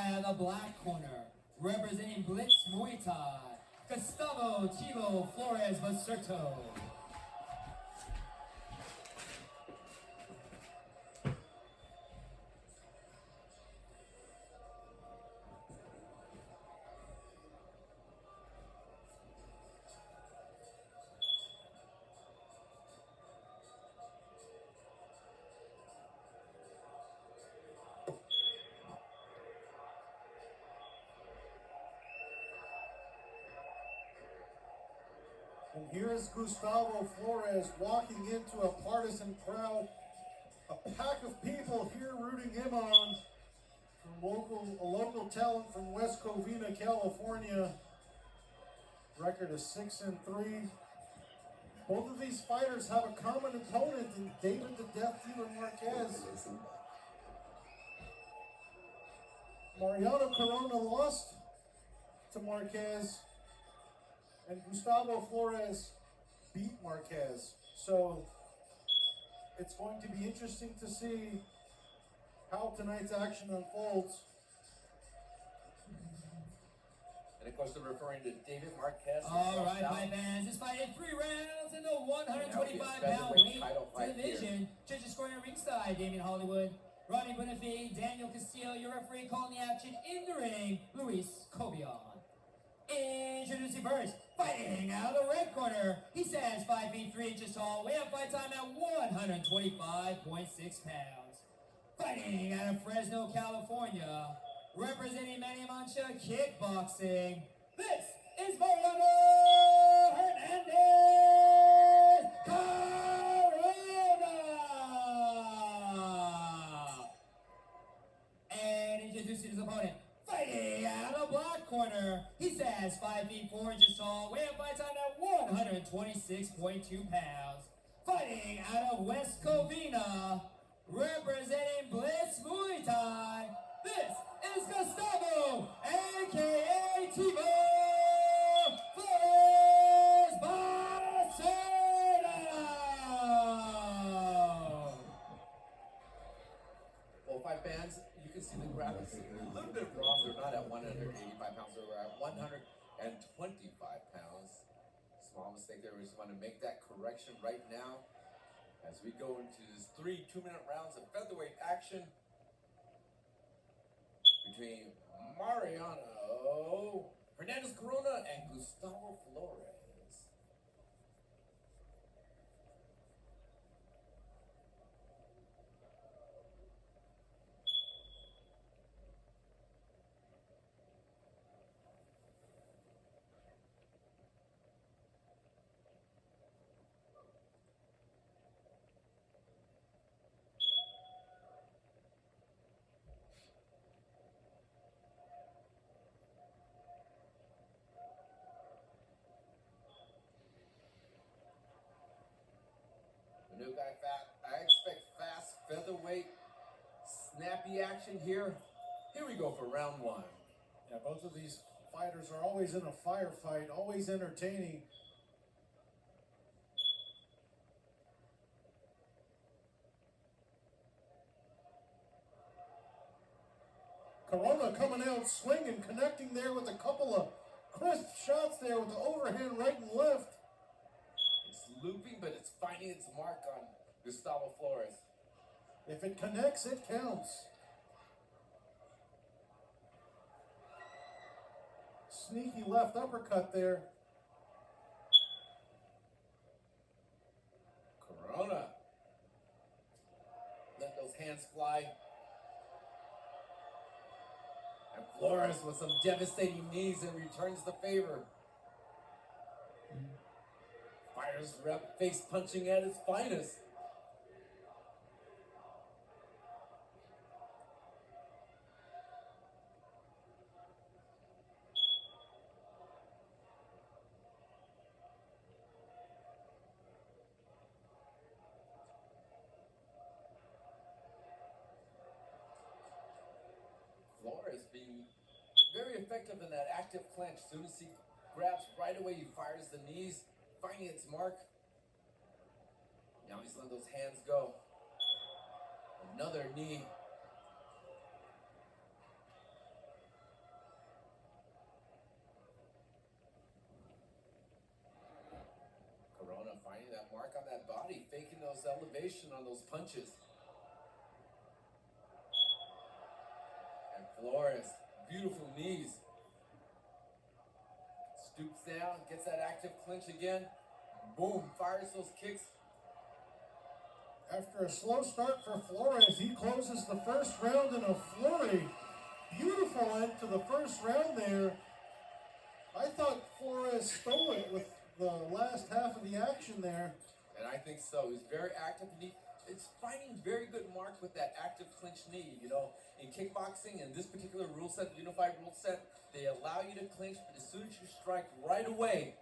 out of the black corner, representing Blitz Muay Thai, Gustavo Tilo Flores Basurto. And here's Gustavo Flores walking into a partisan crowd, a pack of people here rooting him on. From a local talent from West Covina, California. Record is 6-3. Both of these fighters have a common opponent in David the Death Dealer Marquez. Mariano Corona lost to Marquez, and Gustavo Flores beat Marquez. So it's going to be interesting to see how tonight's action unfolds. And of course, they're referring to David Marquez. All right, my fans, this fight in 3 rounds in the 125-pound weight division. Judges scoring at ringside: Damian Hollywood, Ronnie Bonifay, Daniel Castillo. Your referee calling the action in the ring, Luis Cobian. Introducing first, fighting out of the red corner. He stands 5 feet 3 inches tall. We have fight time at 125.6 pounds. Fighting out of Fresno, California, representing Manny Mancha Kickboxing, this is Mariano Hernandez Corona! And introducing his opponent, fighting out of black corner. He stands 5 feet 4 inches tall. We have fight time at 126.2 pounds. Fighting out of West Covina, representing Blitz Muay Thai, this is Gustavo, a.k.a. Tivo Flores Basurto. Well, fight fans, you can see the graphics a little bit wrong. They're not at 185 pounds. They're at 125 pounds. Small mistake there. We just want to make that correction right now as we go into this 3 2-minute rounds of featherweight action between Mariano Hernandez Corona and Gustavo Flores. New guy fat. I expect fast featherweight, snappy action here. Here we go for round 1. Yeah, both of these fighters are always in a firefight, always entertaining. Corona coming out swinging, connecting there with a couple of crisp shots there with the overhand right and left. Looping, but it's finding its mark on Gustavo Flores. If it connects, it counts. Sneaky left uppercut there. Corona. Let those hands fly. And Flores with some devastating knees and returns the favor. Fires rep face punching at its finest. Flores being very effective in that active clinch. As soon as he grabs right away, he fires the knees, finding its mark. Now he's letting those hands go. Another knee. There's elevation on those punches. And Flores, beautiful knees. Stoops down, gets that active clinch again. Boom, fires those kicks. After a slow start for Flores, he closes the first round in a flurry. Beautiful end to the first round there. I thought Flores stole it with the last half of the action there. And I think so. He's very active. It's finding very good mark with that active clinch knee. You know, in kickboxing, in this particular rule set, unified rule set, they allow you to clinch, but as soon as you strike right away,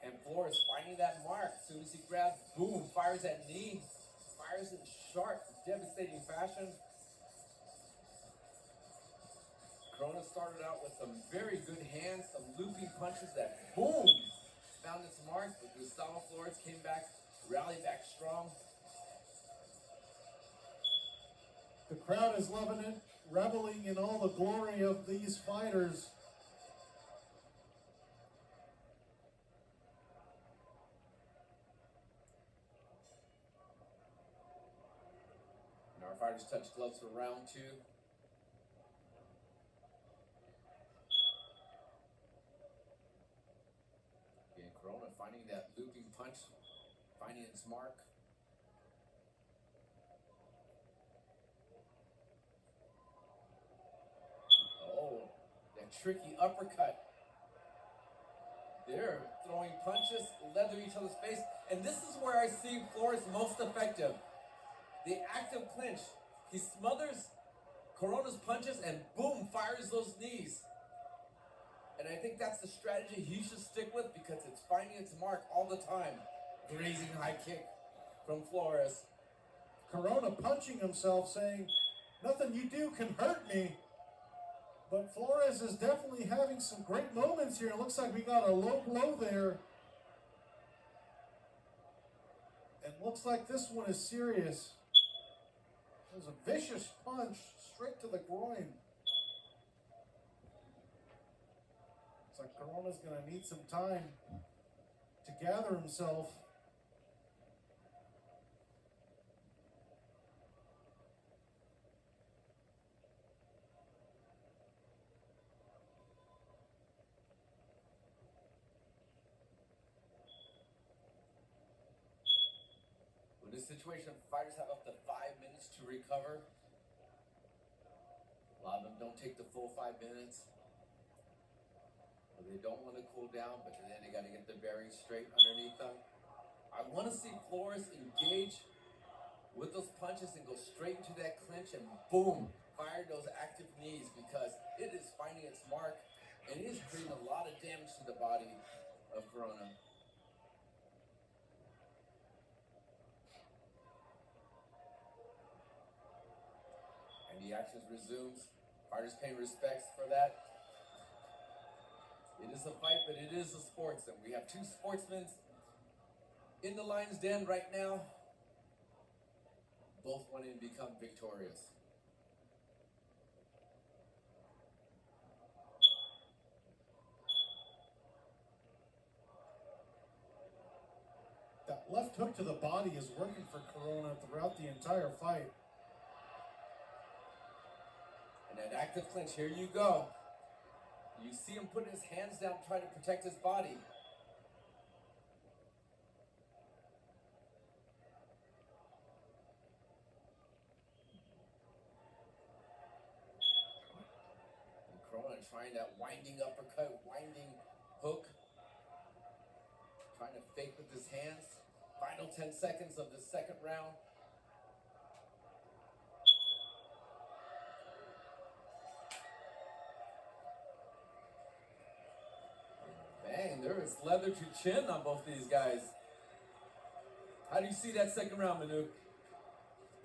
and Flores finding that mark. As soon as he grabs, boom, fires that knee, fires it in sharp, devastating fashion. Corona started out with some very good hands, some looping punches that, boom, found its mark. But Gustavo Flores came back, rallied back strong. The crowd is loving it, reveling in all the glory of these fighters. And our fighters touch gloves for round 2. Again, Corona finding that looping punch, finding its mark. Oh, that tricky uppercut. They're throwing punches, leather each other's face, and this is where I see Flores most effective. The active clinch. He smothers Corona's punches and boom, fires those knees. And I think that's the strategy he should stick with because it's finding its mark all the time. Grazing high kick from Flores. Corona punching himself, saying, "Nothing you do can hurt me." But Flores is definitely having some great moments here. It looks like we got a low blow there. And looks like this one is serious. It was a vicious punch straight to the groin. Looks like Corona's going to need some time to gather himself. In this situation, fighters have up to 5 minutes to recover. A lot of them don't take the full 5 minutes. They don't want to cool down, but then they got to get their bearings straight underneath them. I want to see Flores engage with those punches and go straight into that clinch and boom, fire those active knees because it is finding its mark and it is creating a lot of damage to the body of Corona. And the action resumes. Fighters paying respects for that. It is a fight, but it is a sports, and we have 2 sportsmen in the lion's den right now, both wanting to become victorious. That left hook to the body is working for Corona throughout the entire fight. And that active clinch, here you go. You see him putting his hands down, trying to protect his body. And Corona trying that winding uppercut, winding hook. Trying to fake with his hands. Final 10 seconds of the second round. Bang, there is leather to chin on both these guys. How do you see that second round, Manu?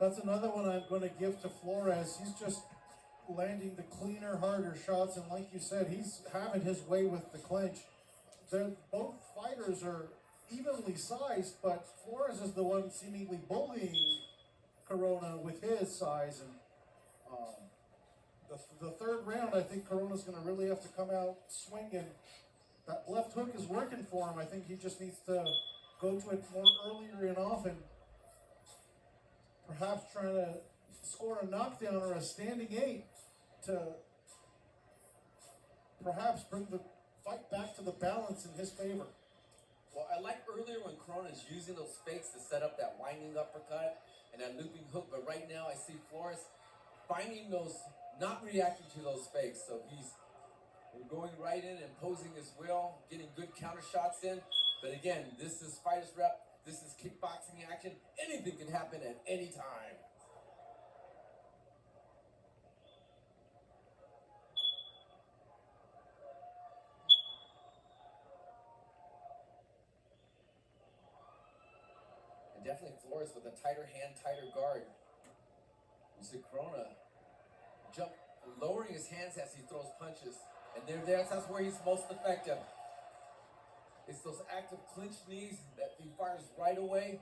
That's another one I'm going to give to Flores. He's just landing the cleaner, harder shots, and like you said, he's having his way with the clinch. Both fighters are evenly sized, but Flores is the one seemingly bullying Corona with his size. And the third round, I think Corona's going to really have to come out swinging. That left hook is working for him. I think he just needs to go to it more earlier and often. Perhaps trying to score a knockdown or a standing 8 to perhaps bring the fight back to the balance in his favor. Well, I like earlier when Corona's using those fakes to set up that winding uppercut and that looping hook, but right now I see Flores finding those, not reacting to those fakes. So he's going right in, imposing his will, getting good counter shots in. But again, this is fighter's rep, this is kickboxing action. Anything can happen at any time. And definitely Flores with a tighter hand, tighter guard. You see Corona jump, lowering his hands as he throws punches. And that's where he's most effective. It's those active clinch knees that he fires right away.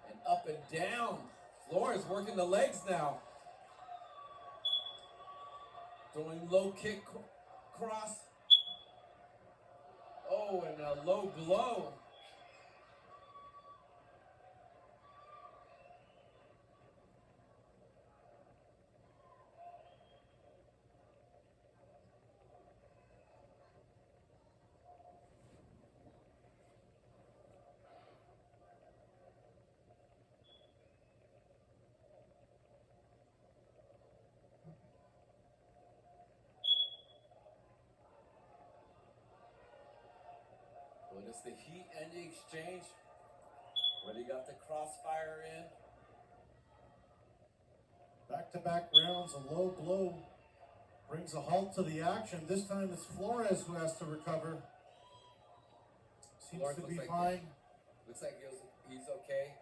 And up and down. Flores working the legs now. Throwing low kick cross. Oh, and a low blow. But it's the heat and the exchange where they got the crossfire in. Back-to-back rounds, a low blow brings a halt to the action. This time it's Flores who has to recover. Seems Flores to be looks like fine. Looks like he's okay.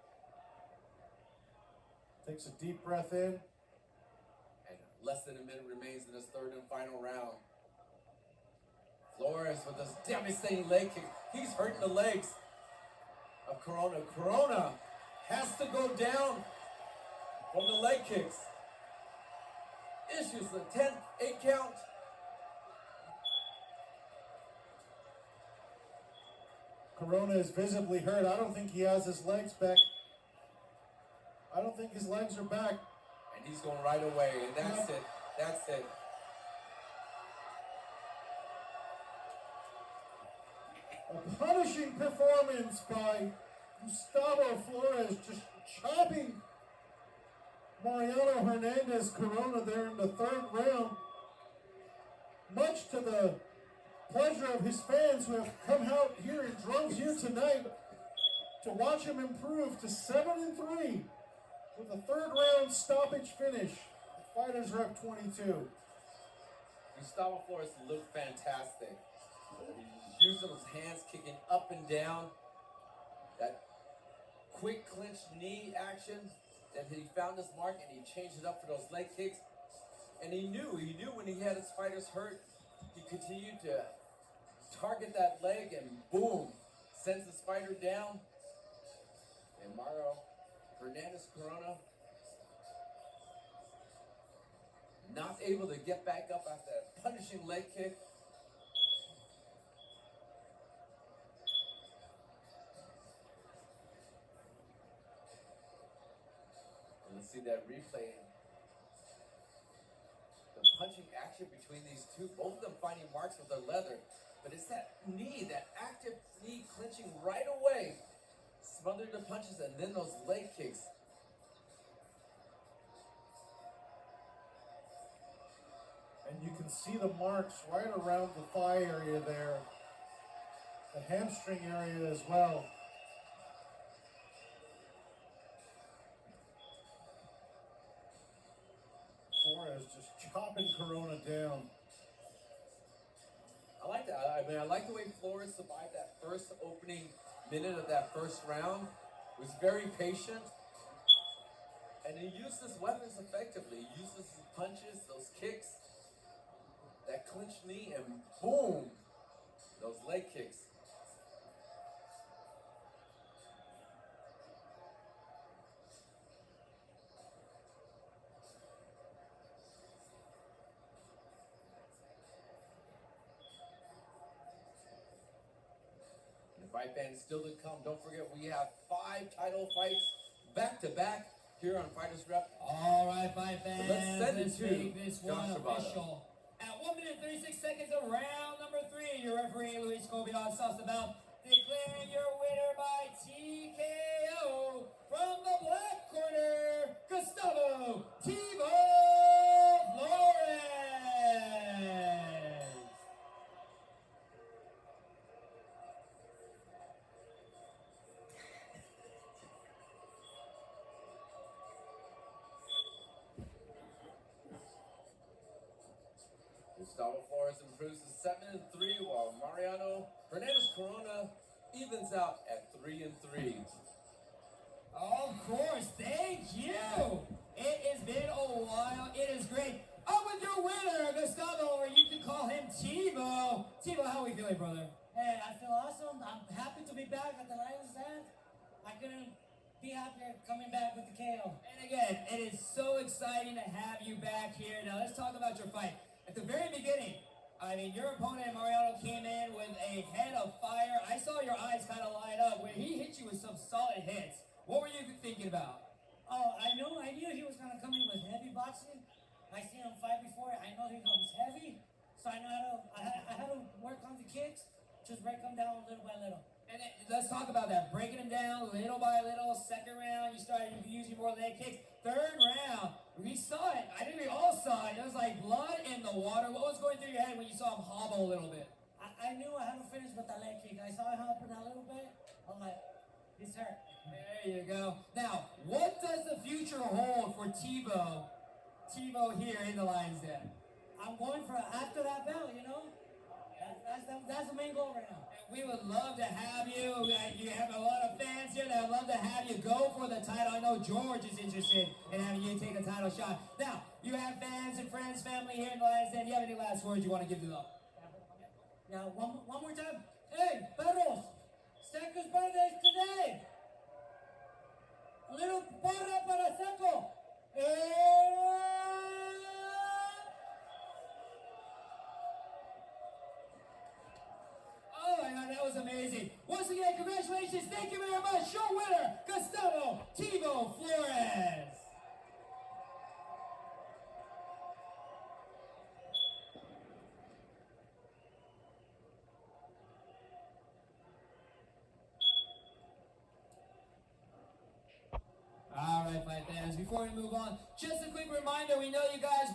Takes a deep breath in. And less than a minute remains in this third and final round. Flores with this devastating leg kick. He's hurting the legs of Corona. Corona has to go down from the leg kicks. Issues the 10th, 8 count. Corona is visibly hurt. I don't think he has his legs back. I don't think his legs are back. And he's going right away. And that's it. That's it. A punishing performance by Gustavo Flores, just chopping Mariano Hernandez Corona there in the third round. Much to the pleasure of his fans who have come out here in droves here tonight to watch him improve to 7-3 with a third round stoppage finish. Fighters rep 22. Gustavo Flores looked fantastic. He's using those hands, kicking up and down. That quick clinch knee action that he found his mark, and he changed it up for those leg kicks. And he knew when he had his fighters hurt, he continued to target that leg, and boom, sends the fighter down. And Mario Hernandez Corona not able to get back up after that punishing leg kick. And let's see that replay. The punching action between these two, both of them finding marks with their leather. But it's that knee, that active knee clinching right away. Smothered the punches and then those leg kicks. And you can see the marks right around the thigh area there. The hamstring area as well. Flores just chopping Corona down. I like that. I like the way Flores survived that first opening minute of that first round. Was very patient. And he used his weapons effectively. He uses his punches, those kicks, that clinch knee, and boom, those leg kicks. fight fans still to come. Don't forget, we have 5 title fights back to back here on Fighters Rep. All right, fight fans. Let's send it Let's to make this one Josh Sabata. official. At 1 minute 36 seconds of round number 3, your referee Luis Cobian stops the belt, declaring your winner by TKO from the black corner, Gustavo Tivo Flores. Gustavo Flores improves to 7-3, while Mariano Hernandez Corona evens out at 3-3. Of course, thank you. It has been a while. It is great. Up with your winner, Gustavo, or you can call him Tivo. Tivo, how are we feeling, brother? Hey, I feel awesome. I'm happy to be back at the Lions Den. I couldn't be happier coming back with the KO. And again, it is so exciting to have you back here. Now, let's talk about your fight. At the very beginning, I mean, your opponent, Mariano, came in with a head of fire. I saw your eyes kind of light up when he hit you with some solid hits. What were you thinking about? Oh, I knew he was gonna come in with heavy boxing. I seen him fight before. I know he comes heavy, so I know I had to work on the kicks, just break them down little by little. And then, let's talk about that. Breaking him down little by little. Second round, you started using more leg kicks. Third round, we saw it. I think we all saw it. There was like blood in the water. What was going through your head when you saw him hobble a little bit? I knew I had to finish with the leg kick. I saw him hopping a little bit. I'm like, he's hurt. There you go. Now, what does the future hold for Tivo here in the Lions Den? I'm going for after that belt, you know? That's the main goal right now. And we would love to have you. You have a lot of fans here that would love to have you go for the title. I know George is interested in having you take a title shot. Now, you have fans and friends, family here in the Lions Den. Do you have any last words you want to give to them? Yeah, one more time. Hey, perros, Seco's birthday is today. A little porra para Seco. Oh my God, that was amazing. Once again, congratulations. Thank you very much. Your winner, Gustavo Tivo Flores. All right, fight fans. Before we move on, just a quick reminder, we know you guys